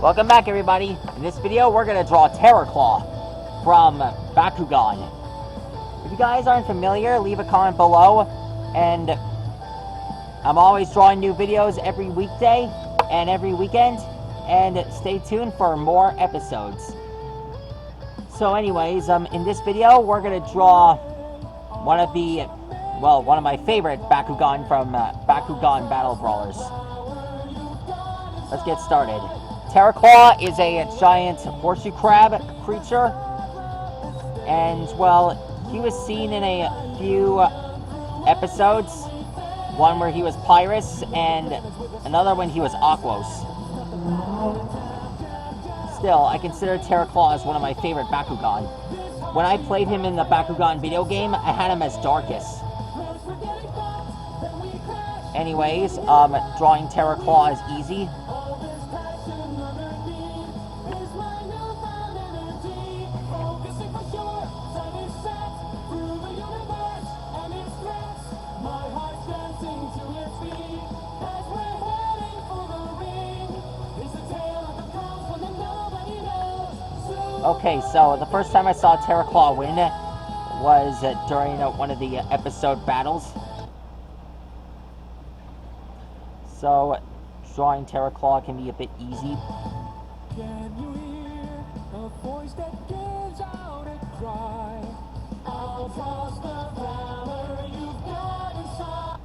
Welcome back, everybody. In this video, we're going to draw Terrorclaw from Bakugan. If you guys aren't familiar, leave a comment below. And I'm always drawing new videos every weekday and every weekend. And stay tuned for more episodes. So anyways, in this video, we're going to draw one of my favorite Bakugan from Bakugan Battle Brawlers. Let's get started. Terrorclaw is a giant horseshoe crab creature, and, well, he was seen in a few episodes. One where he was Pyrus, and another when he was Aquos. Still, I consider Terrorclaw as one of my favorite Bakugan. When I played him in the Bakugan video game, I had him as Darkus. Anyways, drawing Terrorclaw is easy. Okay, so the first time I saw Terrorclaw win was during one of the episode battles. So, drawing Terrorclaw can be a bit easy. Can you hear a voice that gives out a cry? I'll trust the power you've got inside.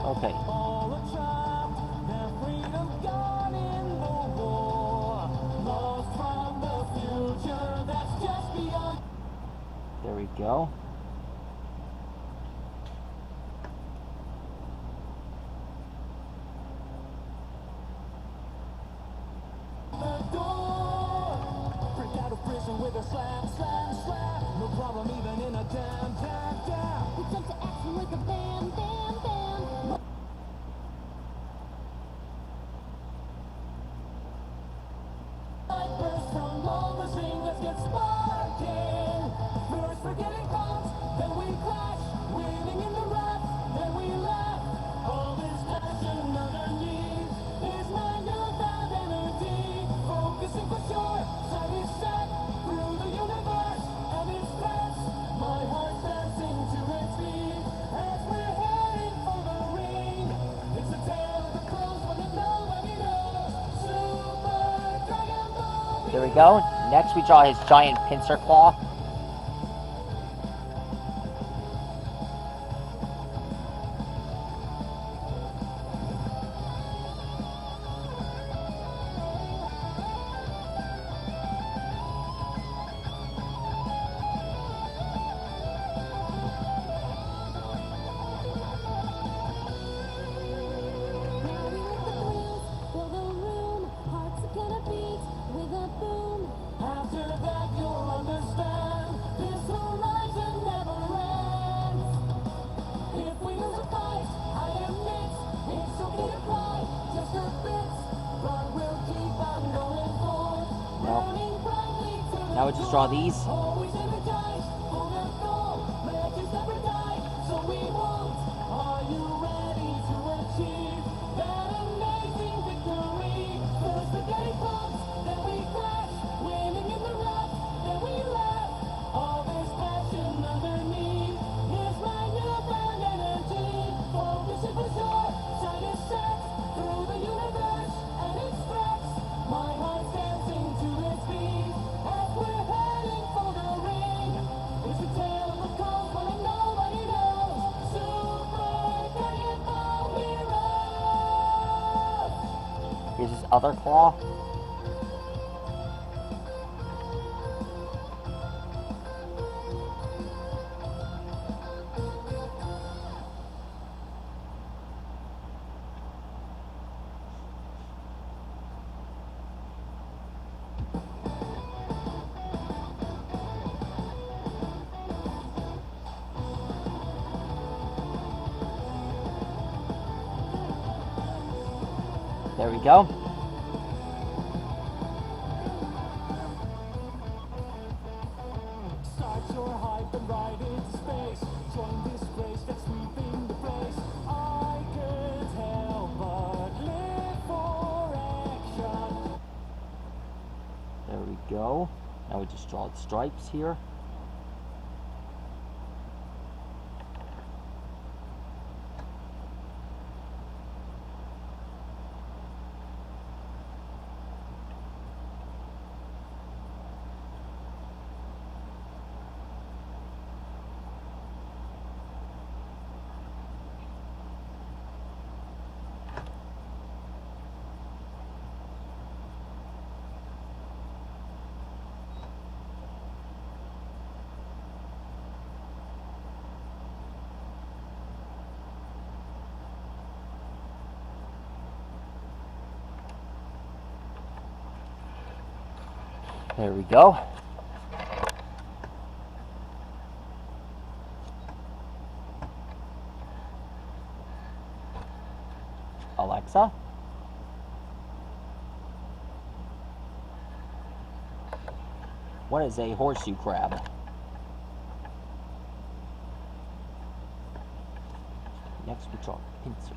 Okay. All the trapped, their freedom gone in the war. Lost from the future that's just beyond. There we go. The door. Break out of prison with a slam, slam, slam. No problem even in a damn, damn, damn. We jump to action like a bam, bam, bam. Burst from all the fingers get sparking. First forgetting comes, then we clash. Winning in the rap, then we laugh. All this passion underneath is my newfound energy. Focusing for sure, sight is set through the universe and its threats. My heart dancing to its beat as we're heading for the ring. It's a tale of the close when nobody knows. Super Dragon Ball. There we go. Next, we draw his giant pincer claw. After that you'll understand, this horizon never ends. If we lose a fight, I am next. It's okay to cry, just a bit. But we'll keep on going forward, burning brightly to the Now we just draw these. always energized, full of gold. Legends never die, so we won't. Are you ready to achieve that amazing victory? First the day comes, then we crash. Winning in the rap, then we laugh. All this passion underneath is my newfound energy. Focusing for sure, sight is set through the universe and its threats. My heart's dancing to its beat as we're heading for the ring. It's a tale of the cosmos and nobody knows. Super Dragon Ball heroes. Here's his other claw. There we go. Start your hype and ride into space. Join this race that's sweeping the place. I can't help but live for action. There we go. Now we just draw the stripes here. There we go. Alexa, what is a horseshoe crab? Next we draw pincers.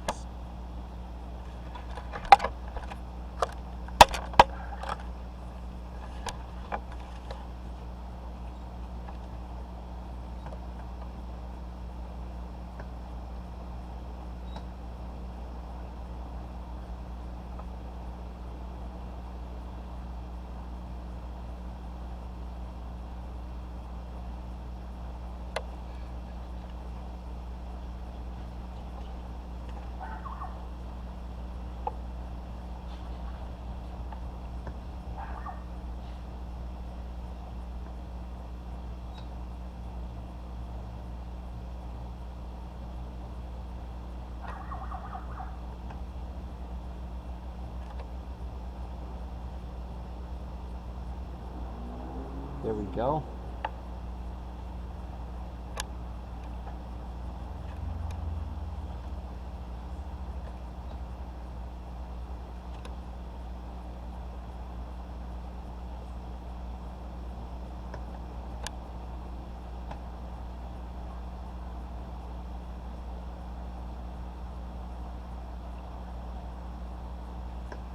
There we go.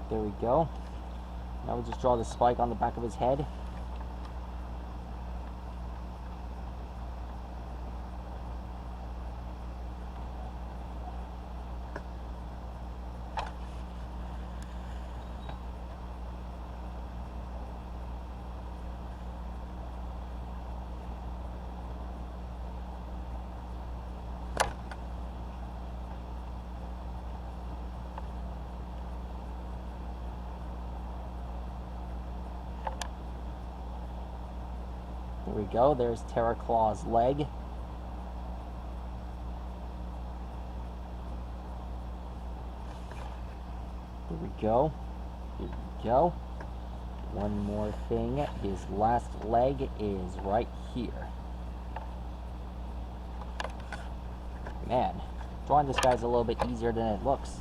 There we go. Now we just draw the spike on the back of his head. There we go. There's Terrorclaw's leg. There we go. Here we go. One more thing. His last leg is right here. Man, drawing this guy's a little bit easier than it looks.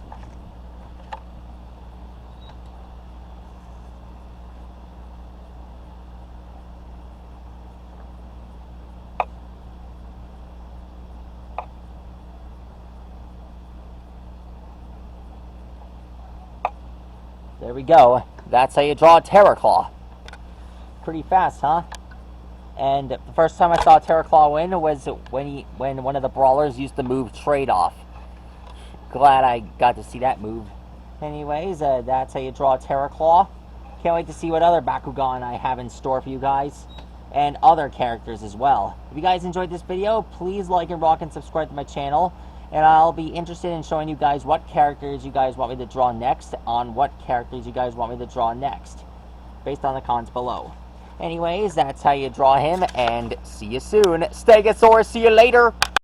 There we go. That's how you draw a terrorclaw. Pretty fast, huh? And the first time I saw a terrorclaw win was when one of the brawlers used the move trade-off. Glad I got to see that move. Anyways, that's how you draw a terrorclaw. Can't wait to see what other Bakugan I have in store for you guys. And other characters as well. If you guys enjoyed this video, please like and rock and subscribe to my channel. And I'll be interested in showing you guys what characters you guys want me to draw next, on what characters you guys want me to draw next, based on the comments below. Anyways, that's how you draw him, and see you soon. Stegosaurus, see you later!